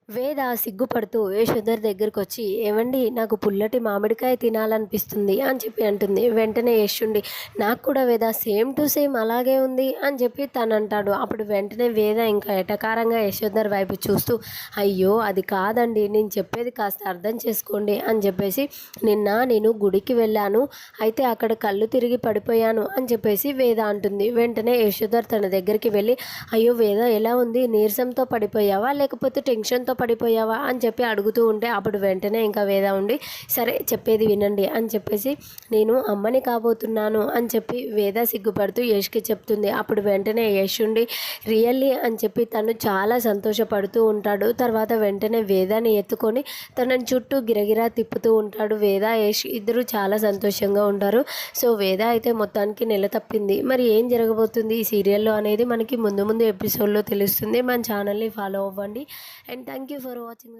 వేద సిగ్గుపడుతూ యశోధర్ దగ్గరకొచ్చి, "ఏవండీ నాకు పుల్లటి మామిడికాయ తినాలనిపిస్తుంది" అని చెప్పి అంటుంది. వెంటనే యశుండి, "నాకు కూడా వేద సేమ్ టు సేమ్ అలాగే ఉంది" అని చెప్పి తనంటాడు. అప్పుడు వెంటనే వేద ఇంకా ఎటకారంగా యశోధర్ వైపు చూస్తూ, "అయ్యో అది కాదండి, నేను చెప్పేది కాస్త అర్థం చేసుకోండి" అని చెప్పేసి, "నిన్న నేను గుడికి వెళ్ళాను, అయితే అక్కడ కళ్ళు తిరిగి పడిపోయాను" అని చెప్పేసి వేద అంటుంది. వెంటనే యశోధర్ తన దగ్గరికి వెళ్ళి, "అయ్యో వేద ఎలా ఉంది, నీరసంతో పడిపోయావా లేకపోతే టెన్షన్‌తో పడిపోయావా" అని చెప్పి అడుగుతూ ఉంటే, అప్పుడు వెంటనే ఇంకా వేద ఉండి, "సరే చెప్పేది వినండి" అని చెప్పేసి, "నేను అమ్మని కాబోతున్నాను" అని చెప్పి వేద సిగ్గుపడుతూ యష్‌కి చెప్తుంది. అప్పుడు వెంటనే యష్ ఉండి, "రియల్లీ" అని చెప్పి తను చాలా సంతోషపడుతూ ఉంటాడు. తర్వాత వెంటనే వేదాని ఎత్తుకొని తనని చుట్టూ గిరగిరా తిప్పుతూ ఉంటాడు. వేద, యష్ ఇద్దరు చాలా సంతోషంగా ఉంటారు. సో వేద అయితే మొత్తానికి నెల తప్పింది. మరి ఏం జరగబోతుంది ఈ సీరియల్‌లో అనేది మనకి ముందు ముందు ఎపిసోడ్‌లో తెలుస్తుంది. మన ఛానల్‌ని ఫాలో అవ్వండి. And thank you for watching.